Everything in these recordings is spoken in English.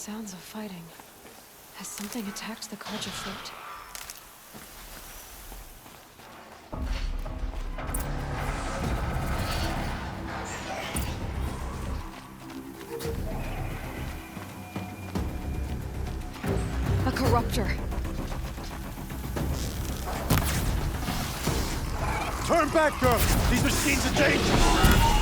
Sounds of fighting. Has something attacked the Carja fort? A corruptor. Turn back, girl! These machines are dangerous!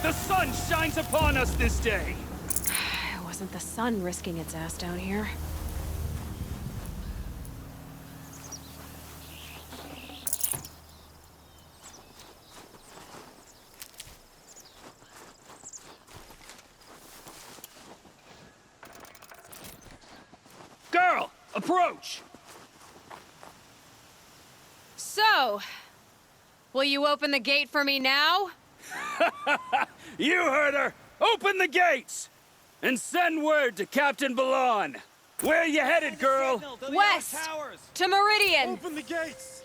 The sun shines upon us this day! It wasn't the sun risking its ass down here. Girl, approach! So, will you open the gate for me now? You heard her! Open the gates! And send word to Captain Balan! Where you headed, girl? West! To Meridian! Open the gates!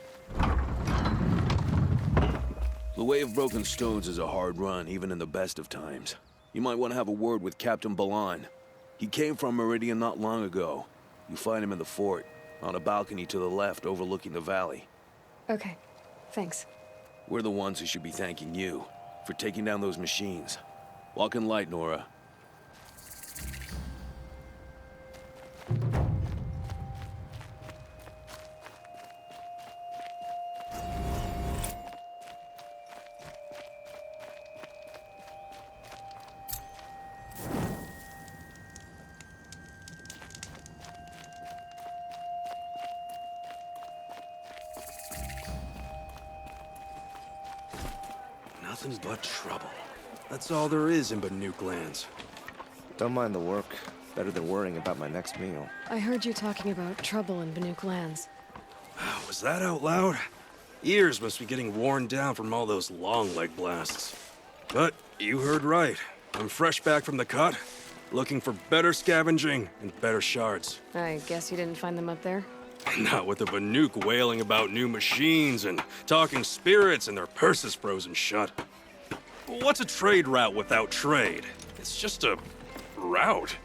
The Way of Broken Stones is a hard run, even in the best of times. You might want to have a word with Captain Balan. He came from Meridian not long ago. You find him in the fort, on a balcony to the left overlooking the valley. Okay, thanks. We're the ones who should be thanking you for taking down those machines. Walk in light, Nora. Nothing but trouble. That's all there is in Banuk lands. Don't mind the work. Better than worrying about my next meal. I heard you talking about trouble in Banuk lands. Was that out loud? Ears must be getting worn down from all those long leg blasts. But you heard right. I'm fresh back from the cut, looking for better scavenging and better shards. I guess you didn't find them up there? Not with the Banuk wailing about new machines and talking spirits and their purses frozen shut. What's a trade route without trade? It's just a route.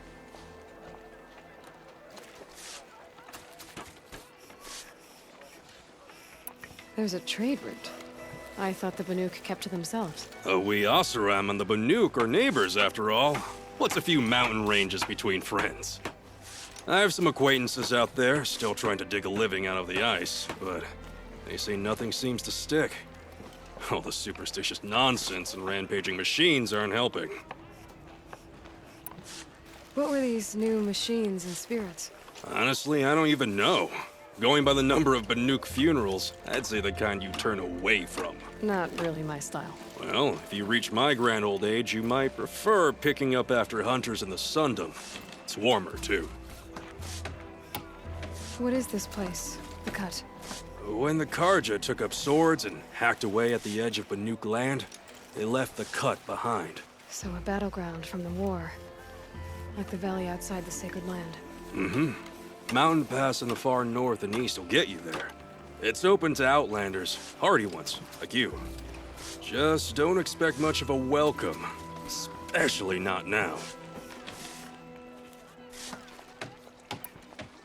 There's a trade route. I thought the Banuk kept to themselves. We Oseram and the Banuk are neighbors, after all. What's a few mountain ranges between friends? I have some acquaintances out there, still trying to dig a living out of the ice, but they say nothing seems to stick. All the superstitious nonsense and rampaging machines aren't helping. What were these new machines and spirits? Honestly, I don't even know. Going by the number of Banuk funerals, I'd say the kind you turn away from. Not really my style. Well, if you reach my grand old age, you might prefer picking up after hunters in the Sundom. It's warmer, too. What is this place? The Cut? When the Karja took up swords and hacked away at the edge of Banuk land, they left the Cut behind. So a battleground from the war. Like the valley outside the Sacred Land. Mm-hmm. Mountain Pass in the far north and east will get you there. It's open to outlanders, hardy ones, like you. Just don't expect much of a welcome, especially not now.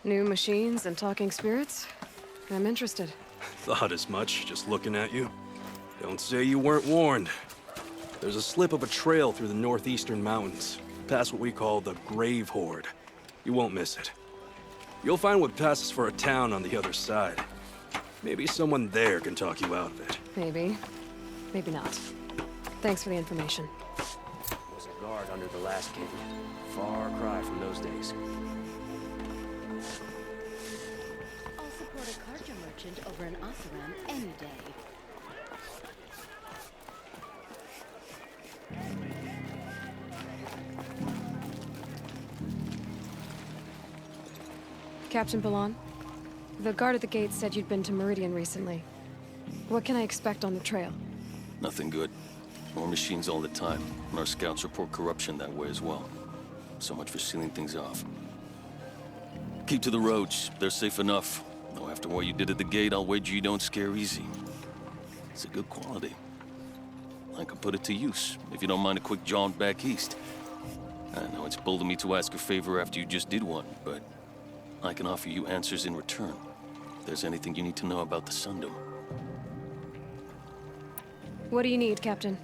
New machines and talking spirits? I'm interested. Thought as much, just looking at you. Don't say you weren't warned. There's a slip of a trail through the northeastern mountains, past what we call the Grave Horde. You won't miss it. You'll find what passes for a town on the other side. Maybe someone there can talk you out of it. Maybe. Maybe not. Thanks for the information. Was a guard under the last king. Far cry from those days. I'll support a Karja merchant over an Oseram any day. Captain Balan, the guard at the gate said you'd been to Meridian recently. What can I expect on the trail? Nothing good. More machines all the time, and our scouts report corruption that way as well. So much for sealing things off. Keep to the roads. They're safe enough. Though after what you did at the gate, I'll wager you don't scare easy. It's a good quality. I can put it to use, if you don't mind a quick jaunt back east. I know it's bold of me to ask a favor after you just did one, but I can offer you answers in return. If there's anything you need to know about the Sundom. What do you need, Captain?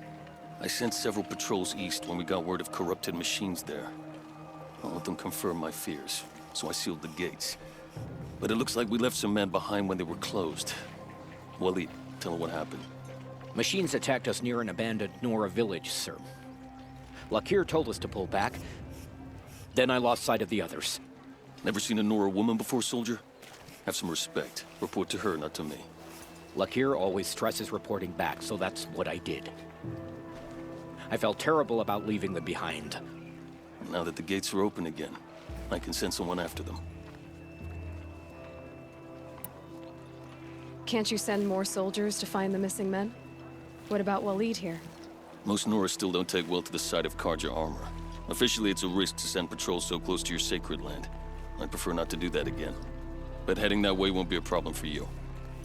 I sent several patrols east when we got word of corrupted machines there. All of them confirmed my fears, so I sealed the gates. But it looks like we left some men behind when they were closed. Waleed, tell her what happened. Machines attacked us near an abandoned Nora village, sir. Lakir told us to pull back. Then I lost sight of the others. Never seen a Nora woman before, soldier? Have some respect. Report to her, not to me. Lakir always stresses reporting back, so that's what I did. I felt terrible about leaving them behind. Now that the gates are open again, I can send someone after them. Can't you send more soldiers to find the missing men? What about Waleed here? Most Nora still don't take well to the sight of Karja armor. Officially, it's a risk to send patrols so close to your sacred land. I'd prefer not to do that again. But heading that way won't be a problem for you.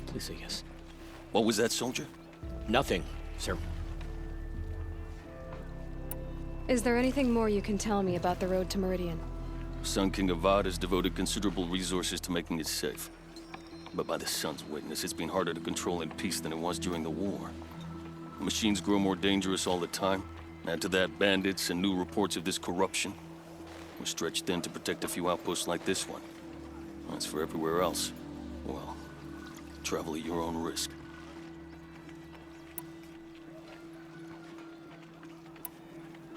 Please say yes. What was that, soldier? Nothing, sir. Is there anything more you can tell me about the road to Meridian? Sun King Avad has devoted considerable resources to making it safe. But by the Sun's witness, it's been harder to control in peace than it was during the war. The machines grow more dangerous all the time. Add to that bandits and new reports of this corruption. We're stretched thin to protect a few outposts like this one. As for everywhere else, well, travel at your own risk.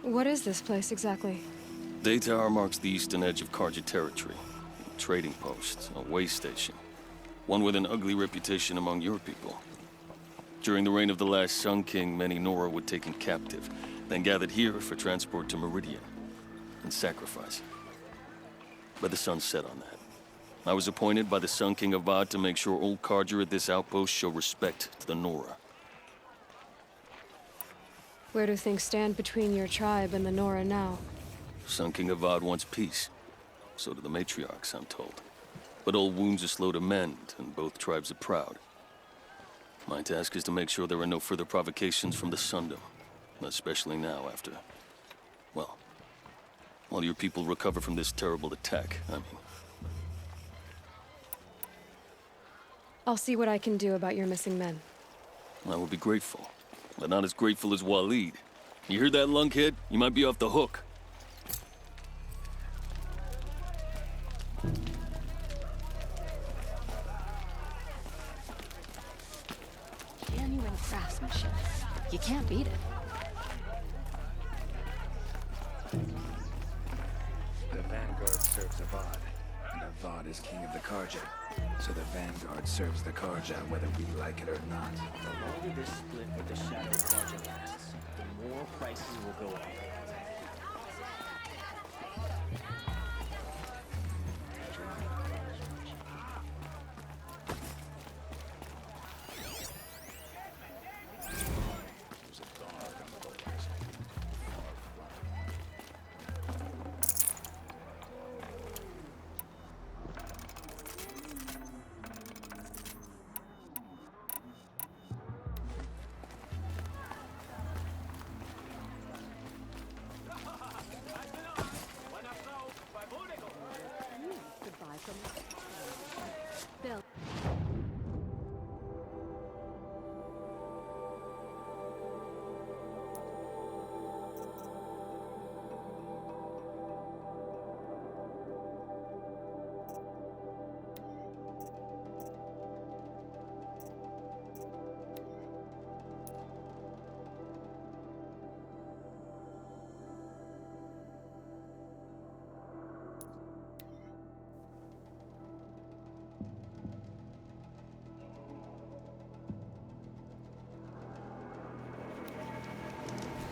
What is this place exactly? Day Tower marks the eastern edge of Karja territory. A trading post, a way station. One with an ugly reputation among your people. During the reign of the last Sun King, many Nora were taken captive, then gathered here for transport to Meridian, and sacrifice. But the sun set on that. I was appointed by the Sun King Avad to make sure old Karja at this outpost show respect to the Nora. Where do things stand between your tribe and the Nora now? Sun King Avad wants peace. So do the matriarchs, I'm told. But old wounds are slow to mend, and both tribes are proud. My task is to make sure there are no further provocations from the Sundom. Especially now after... well, while your people recover from this terrible attack, I mean. I'll see what I can do about your missing men. I would be grateful. But not as grateful as Waleed. You hear that, lunkhead? You might be off the hook. Genuine craftsmanship. You can't beat it. The Vanguard serves Avad, and Avad is king of the Karja. So the Vanguard serves the Karja whether we like it or not. The longer this split with the Shadow Carja lasts, the more prices will go up. Goodbye from Bill.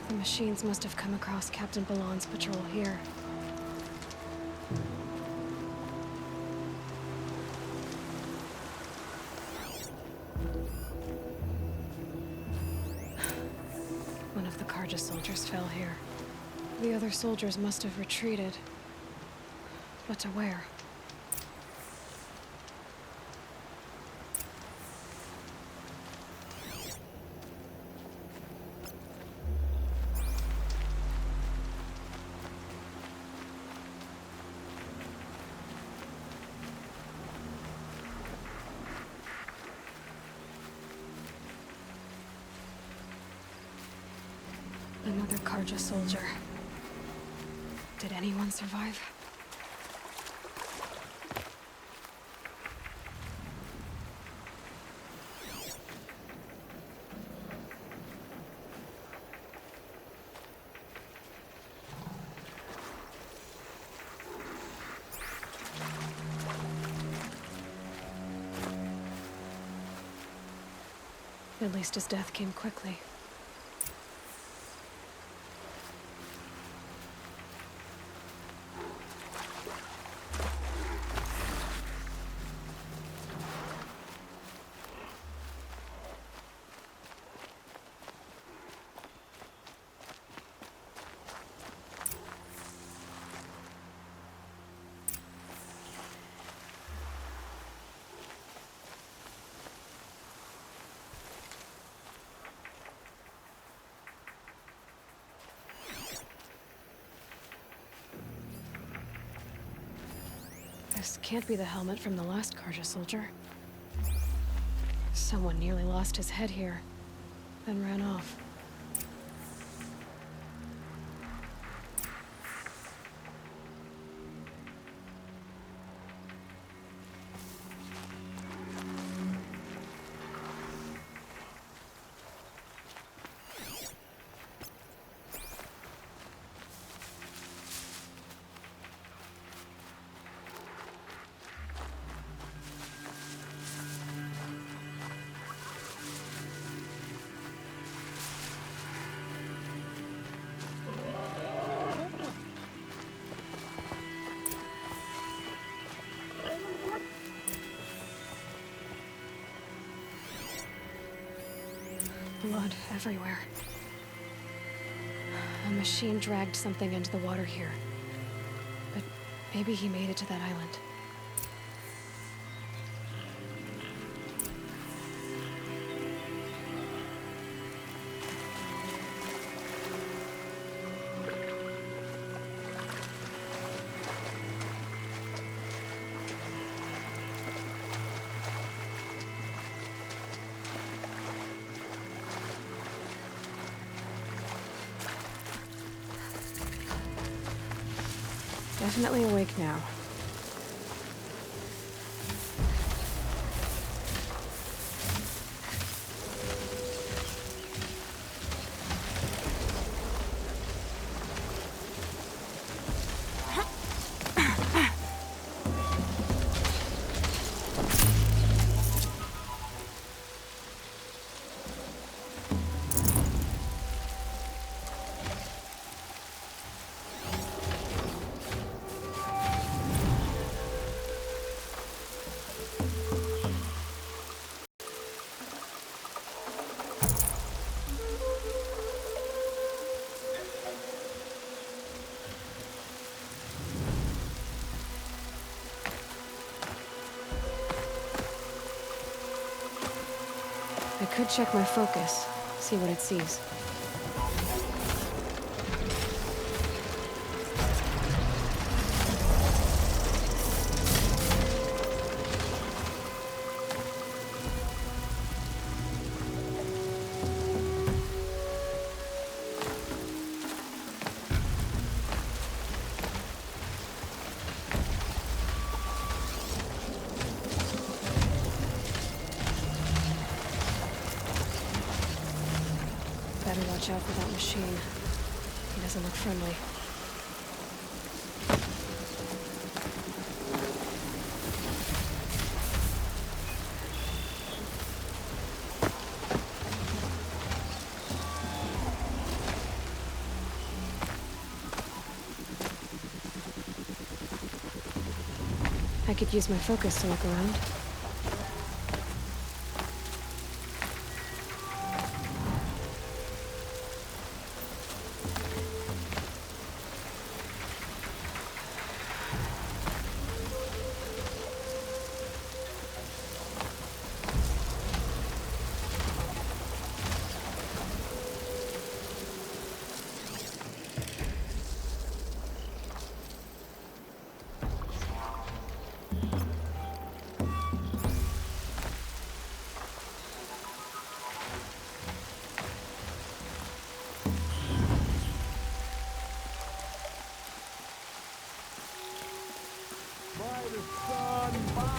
The machines must have come across Captain Balan's patrol here. One of the Karja soldiers fell here. The other soldiers must have retreated. But to where? Another Karja soldier. Did anyone survive? At least his death came quickly. This can't be the helmet from the last Karja soldier. Someone nearly lost his head here, then ran off. Blood everywhere. A machine dragged something into the water here. But maybe he made it to that island. Definitely awake now. I could check my focus, see what it sees. Better watch out for that machine. He doesn't look friendly. I could use my focus to look around.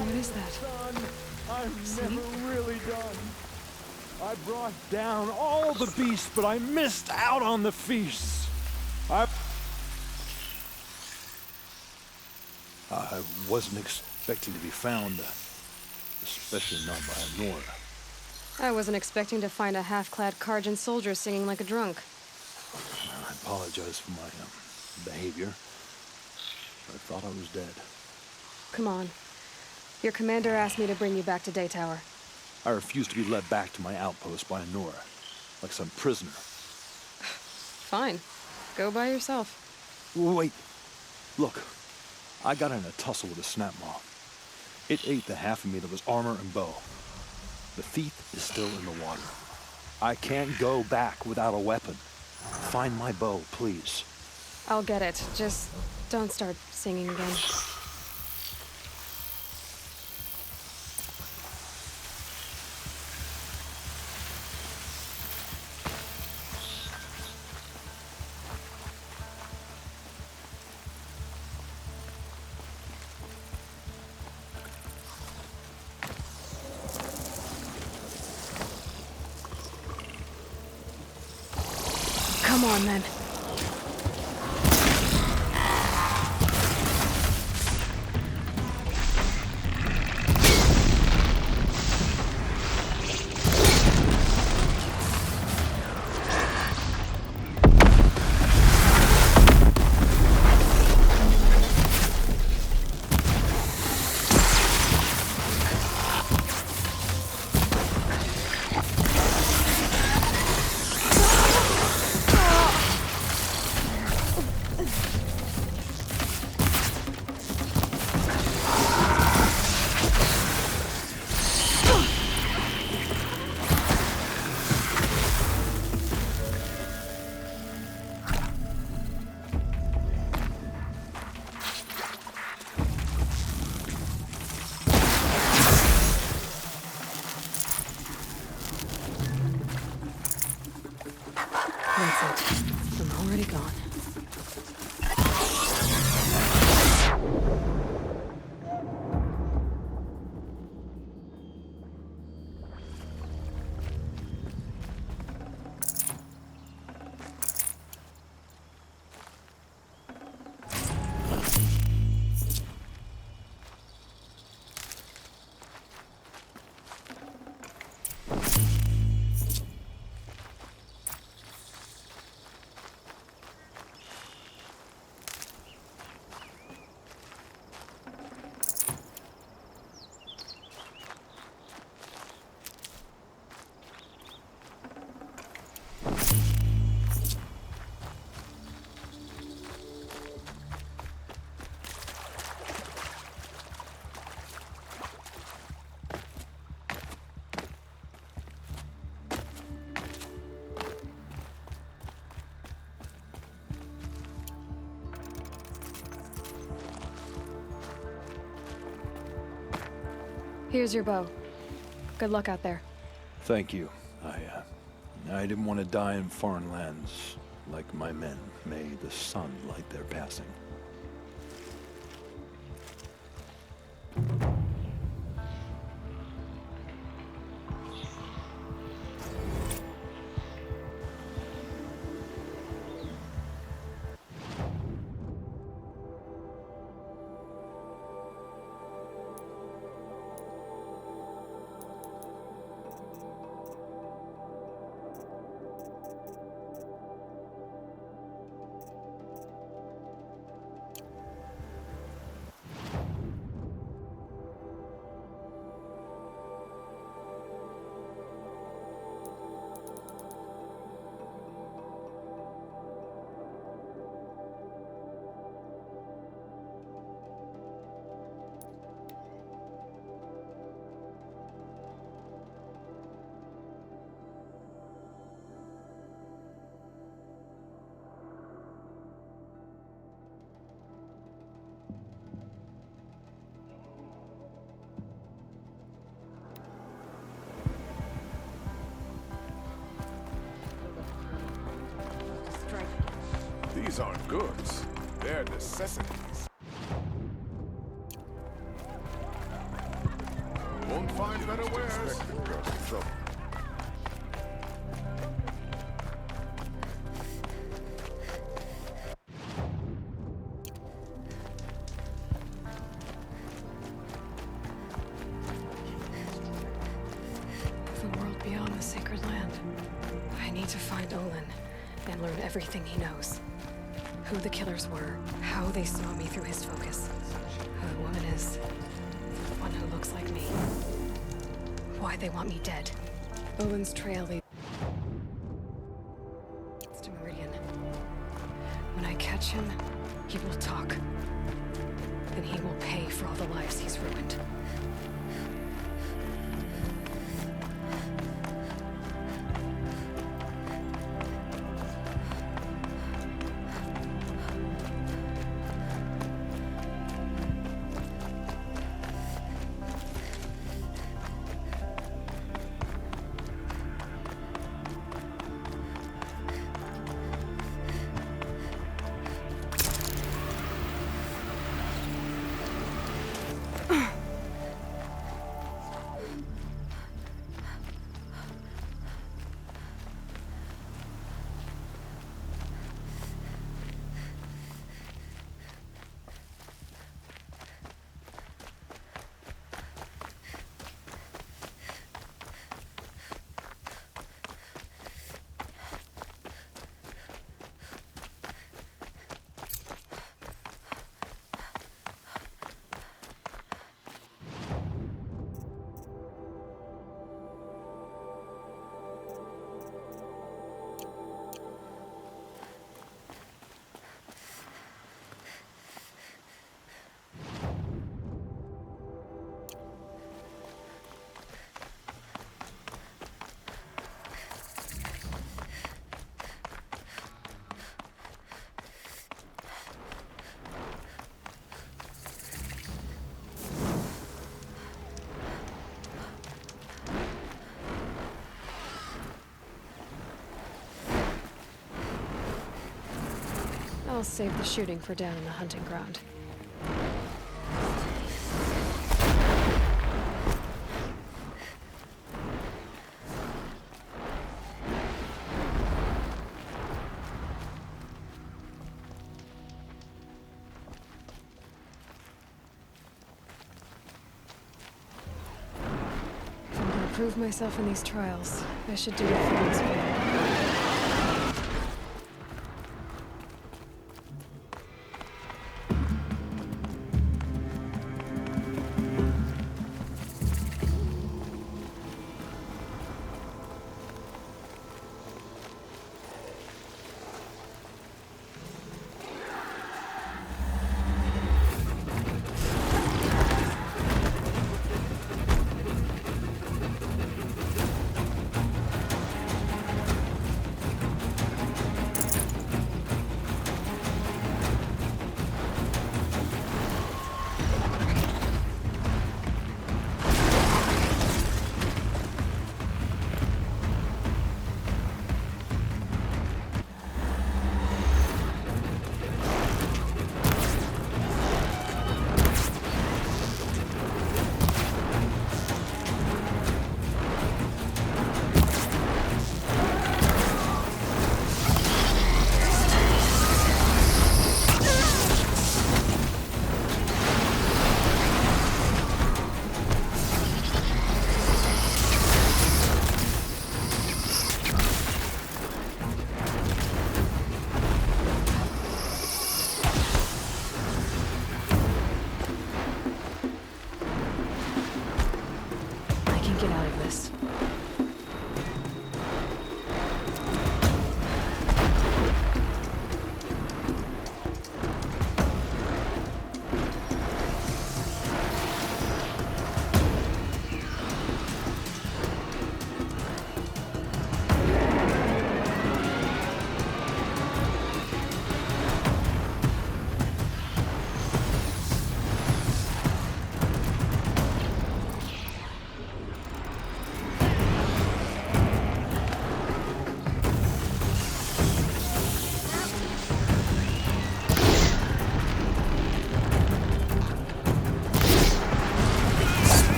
What is that? Son, I'm Sleep? never really done. I brought down all the beasts, but I missed out on the feasts. I wasn't expecting to be found, especially not by Nora. I wasn't expecting to find a half-clad Karjan soldier singing like a drunk. I apologize for my behavior. I thought I was dead. Come on. Your commander asked me to bring you back to Daytower. I refused to be led back to my outpost by Nora, like some prisoner. Fine. Go by yourself. Wait. Look. I got in a tussle with a snap moth. It ate the half of me that was armor and bow. The thief is still in the water. I can't go back without a weapon. Find my bow, please. I'll get it. Just don't start singing again. Come on, then. That's it. I'm already gone. Here's your bow. Good luck out there. Thank you. I didn't want to die in foreign lands like my men. May the sun light their passing. These aren't goods. They're necessities. Won't find better wares. Girls in trouble. The world beyond the sacred land. I need to find Olin and learn everything he knows. Who the killers were, how they saw me through his focus, who the woman is, one who looks like me, why they want me dead. Olin's trail leads to Meridian. When I catch him, he will talk. And he will pay for all the lives he's ruined. I'll save the shooting for down in the hunting ground. If I'm gonna prove myself in these trials, I should do it for this way.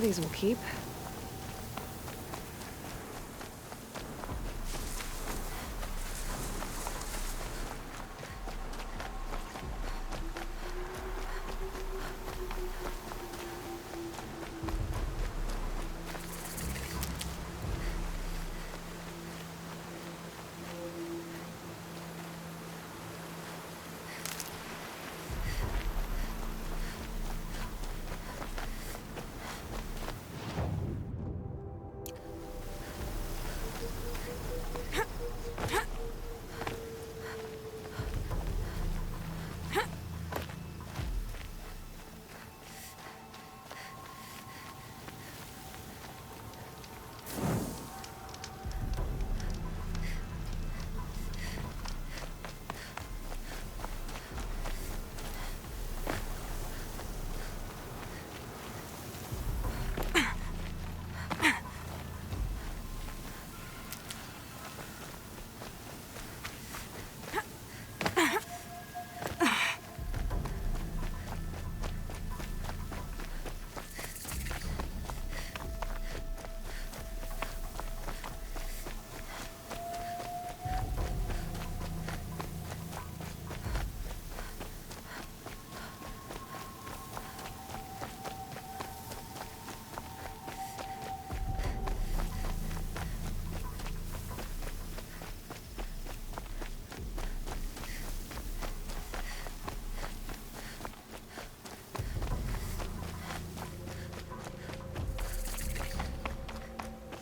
These will keep.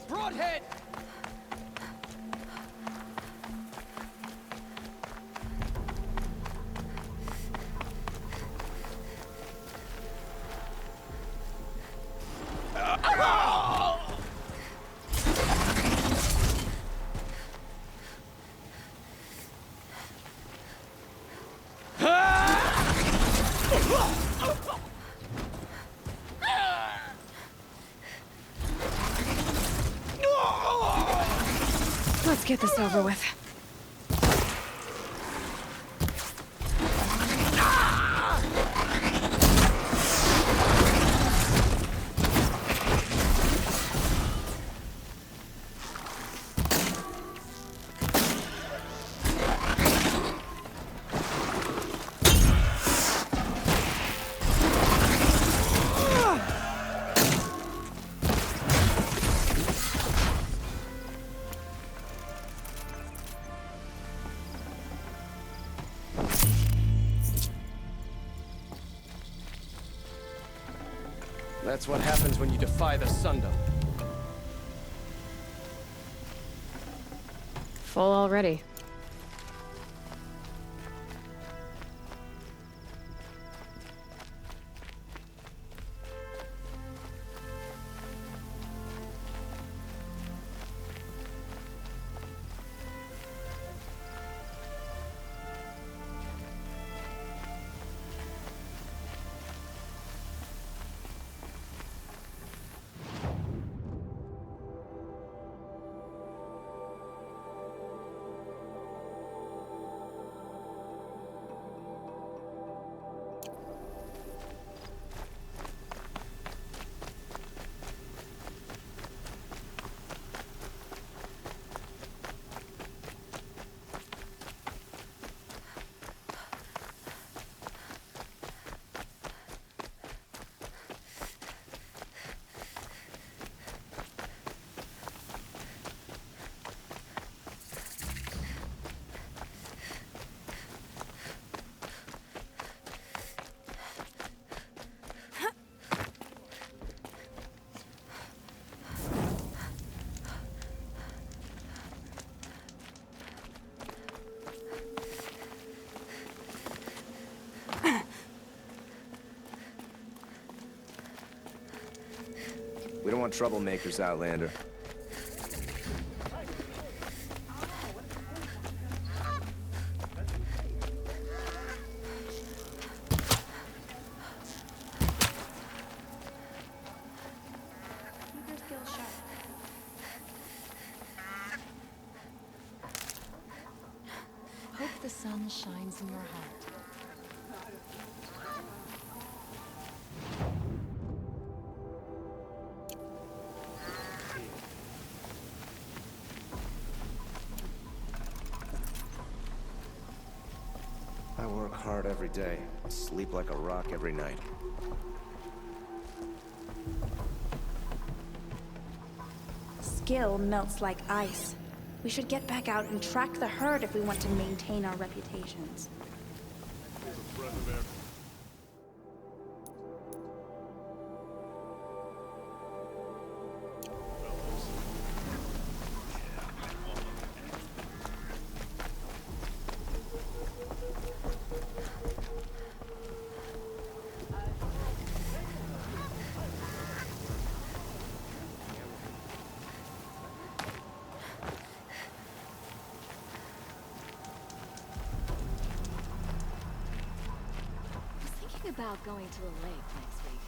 Broadhead! Let's get this over with. That's what happens when you defy the Sundom. Full already. We don't want troublemakers, Outlander. Keep your skills sharp. Hope the sun shines in your heart. hard every day, sleep like a rock every night. Skill melts like ice. We should get back out and track the herd if we want to maintain our reputations. About going to the lake next week.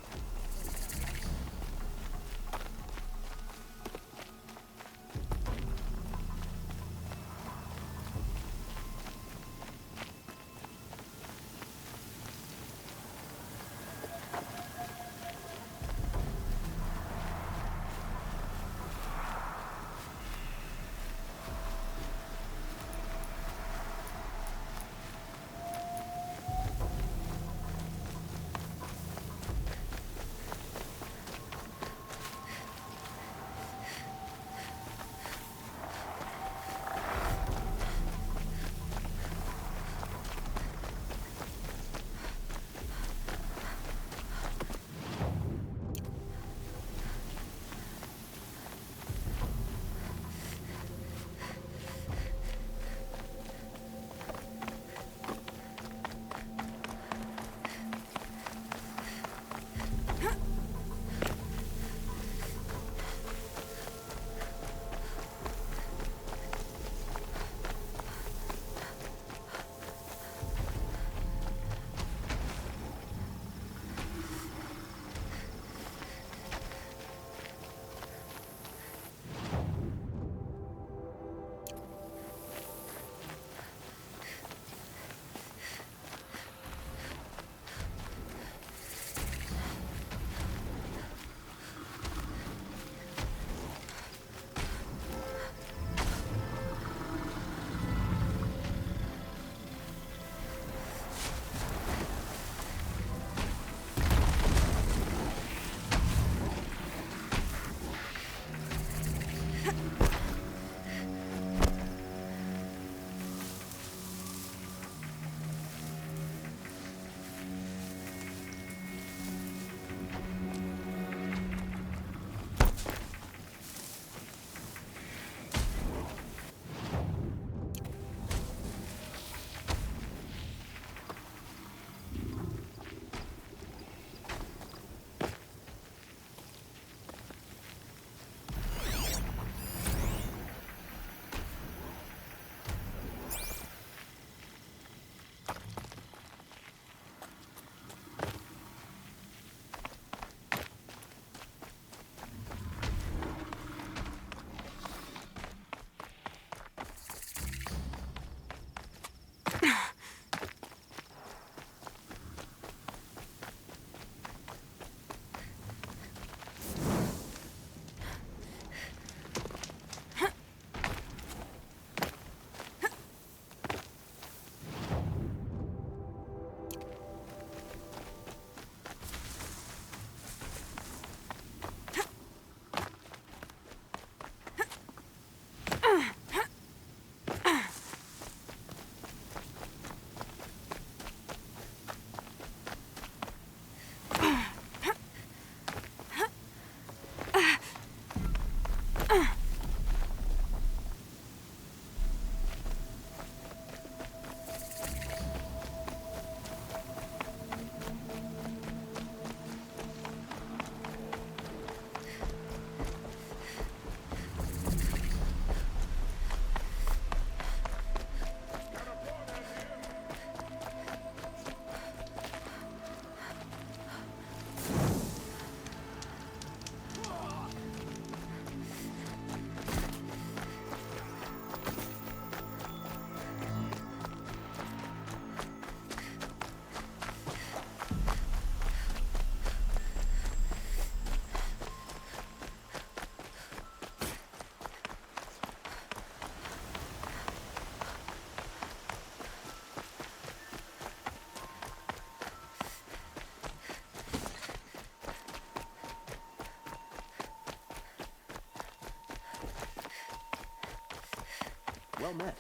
Well met.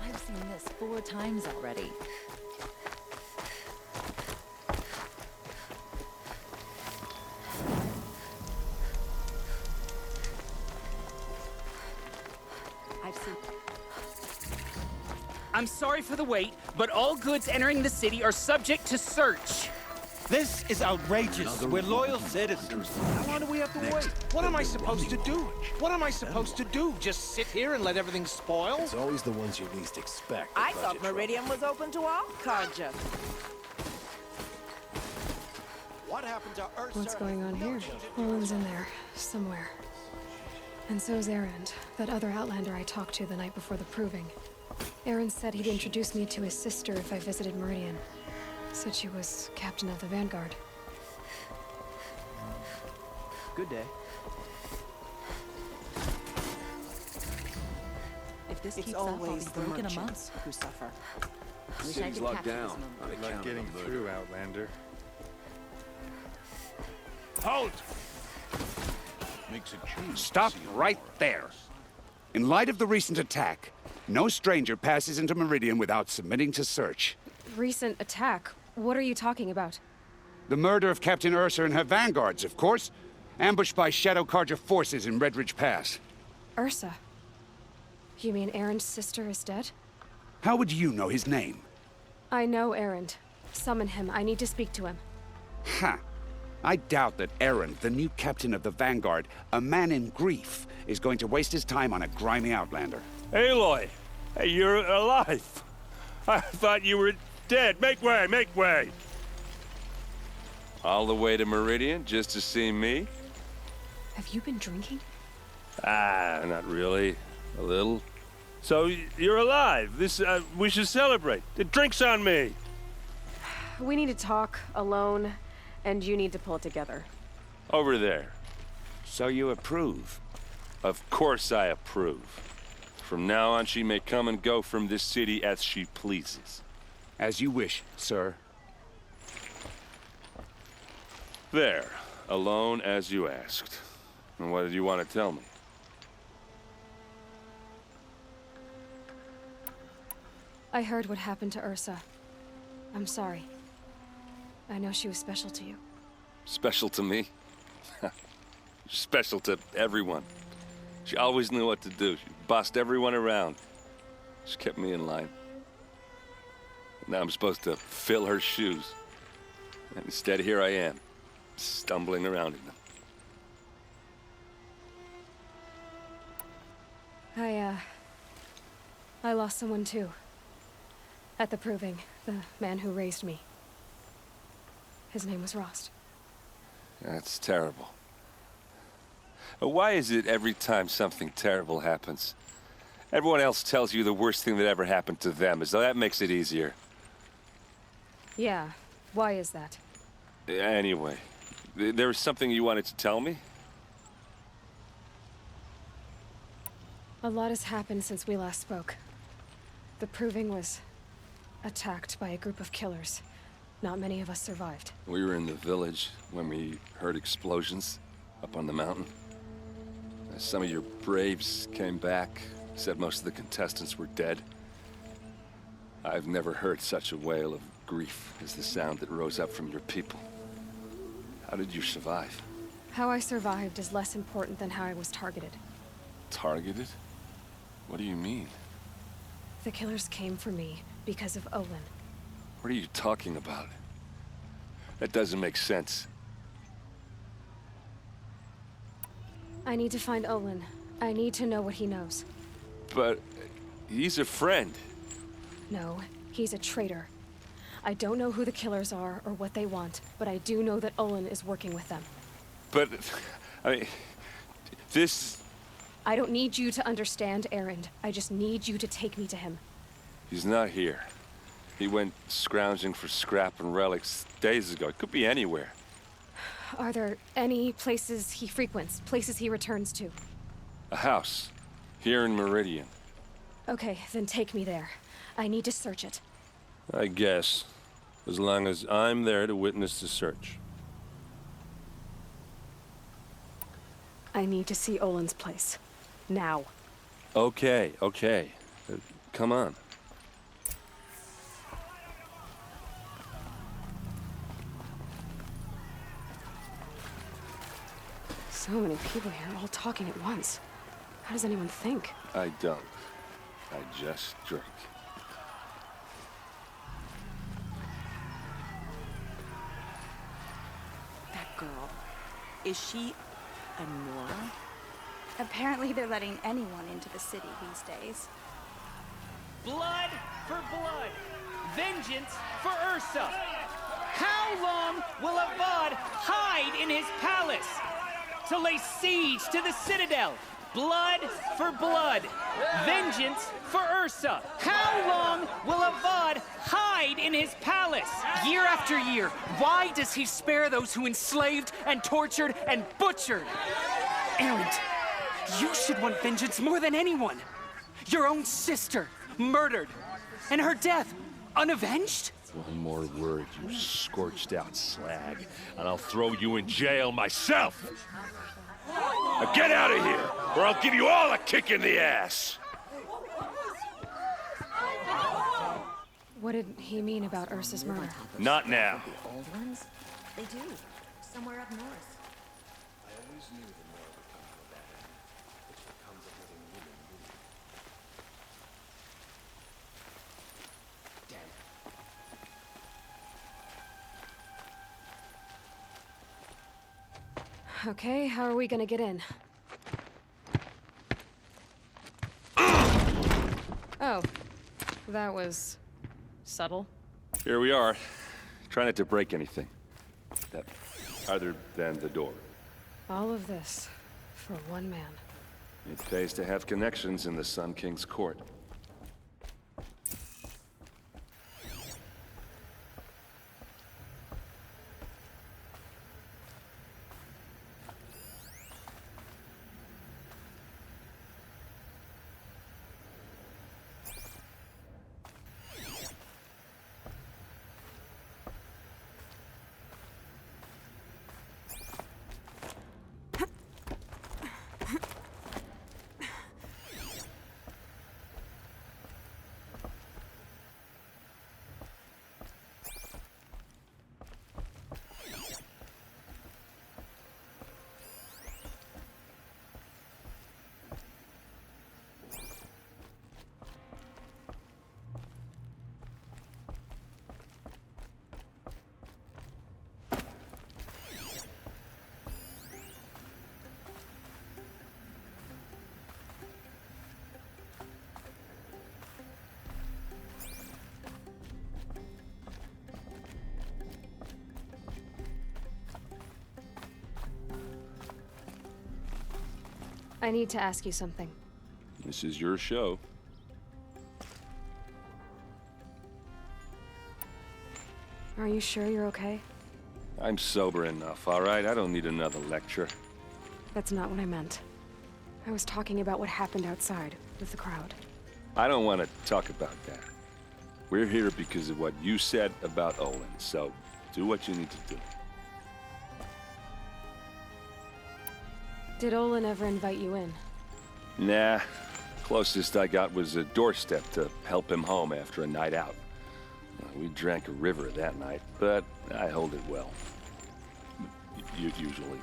I've seen this 4 times already. I've seen... I'm sorry for the wait, but all goods entering the city are subject to search. This is outrageous. We're loyal citizens. How long do we have to wait? What am I supposed to do? What am I supposed to do? Just sit here and let everything spoil? It's always the ones you least expect. I thought Meridian was open to all Carja. What happened to Ursa? What's going on here? Olin's in there, somewhere. And so's Erend, that other Outlander I talked to the night before the proving. Erend said he'd introduce me to his sister if I visited Meridian. Said she was captain of the Vanguard. Good day. If this It's keeps up, I'll be always the broken a merchants month. who suffer. The Wish I city's could locked capture this down moment. on account Like of getting the murder. through, Outlander. Halt! Makes a change. Stop right there. In light of the recent attack, no stranger passes into Meridian without submitting to search. Recent attack? What are you talking about? The murder of Captain Ursa and her vanguards, of course. Ambushed by Shadow Carja forces in Redridge Pass. Ursa? You mean Erend's sister is dead? How would you know his name? I know Erend. Summon him. I need to speak to him. Ha! I doubt that Erend, the new captain of the Vanguard, a man in grief, is going to waste his time on a grimy Outlander. Aloy! Hey, you're alive! I thought you were dead. Make way, make way! All the way to Meridian just to see me? Have you been drinking? Ah, not really. A little. So, you're alive. We should celebrate. The drink's on me. We need to talk alone, and you need to pull it together. Over there. So you approve? Of course I approve. From now on, she may come and go from this city as she pleases. As you wish, sir. There. Alone as you asked. And what did you want to tell me? I heard what happened to Ursa. I'm sorry. I know she was special to you. Special to me? Special to everyone. She always knew what to do. She bossed everyone around. She kept me in line. Now I'm supposed to fill her shoes. And instead, here I am, stumbling around in them. I lost someone too. At the proving, the man who raised me. His name was Rost. That's terrible. Why is it every time something terrible happens, everyone else tells you the worst thing that ever happened to them, as though that makes it easier? Yeah, why is that? Anyway, there was something you wanted to tell me? A lot has happened since we last spoke. The proving was attacked by a group of killers. Not many of us survived. We were in the village when we heard explosions up on the mountain. Some of your braves came back, said most of the contestants were dead. I've never heard such a wail of grief as the sound that rose up from your people. How did you survive? How I survived is less important than how I was targeted. Targeted? What do you mean? The killers came for me because of Olin. What are you talking about? That doesn't make sense. I need to find Olin. I need to know what he knows. But he's a friend. No, he's a traitor. I don't know who the killers are or what they want, but I do know that Olin is working with them. But, I mean, this... I don't need you to understand, Erend. I just need you to take me to him. He's not here. He went scrounging for scrap and relics days ago. It could be anywhere. Are there any places he frequents, places he returns to? A house. Here in Meridian. Okay, then take me there. I need to search it. I guess. As long as I'm there to witness the search. I need to see Olin's place. Now. Okay, okay. Come on. So many people here, all talking at once. How does anyone think? I don't. I just drink. That girl. Is she a Nora? Apparently they're letting anyone into the city these days. Blood for blood. Vengeance for Ursa. How long will Avad hide in his palace? To lay siege to the citadel. Blood for blood. Vengeance for Ursa. How long will Avad hide in his palace? Year after year, why does he spare those who enslaved and tortured and butchered? Erend, you should want vengeance more than anyone. Your own sister, murdered. And her death, unavenged? One more word, you scorched out slag, and I'll throw you in jail myself! Now get out of here, or I'll give you all a kick in the ass! What did he mean about Ursa's murder? Not now. The old ones? They do. Somewhere up north. Okay, how are we gonna get in? Oh, that was subtle. Here we are. Try not to break anything. That other than the door. All of this for one man. It pays to have connections in the Sun King's court. I need to ask you something. This is your show. Are you sure you're okay? I'm sober enough, all right? I don't need another lecture. That's not what I meant. I was talking about what happened outside with the crowd. I don't want to talk about that. We're here because of what you said about Olin, so do what you need to do. Did Olin ever invite you in? Nah. Closest I got was a doorstep to help him home after a night out. We drank a river that night, but I hold it well. Usually.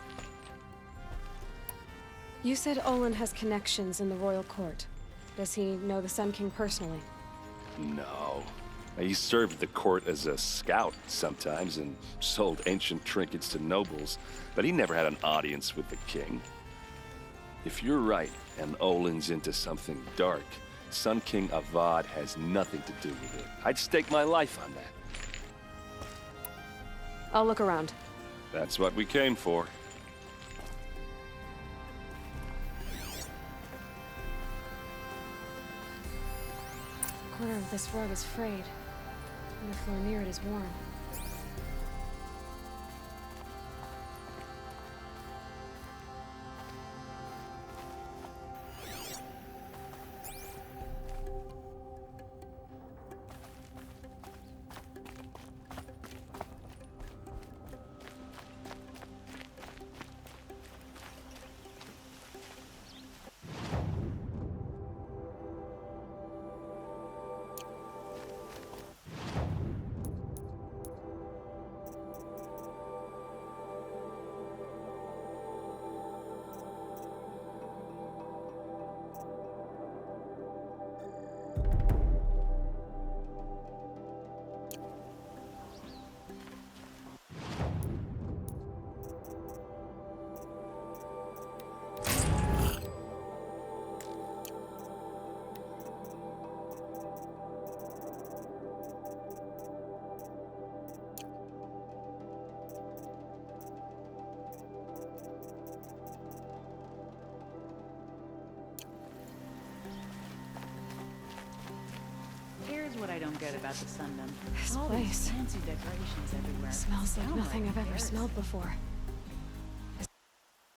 You said Olin has connections in the royal court. Does he know the Sun King personally? No. He served the court as a scout sometimes and sold ancient trinkets to nobles, but he never had an audience with the king. If you're right, and Olin's into something dark, Sun King Avad has nothing to do with it. I'd stake my life on that. I'll look around. That's what we came for. The corner of this rug is frayed, and the floor near it is worn. forget about the Sundom. This All these place fancy decorations everywhere. smells like Sound nothing I've ever Paris. smelled before.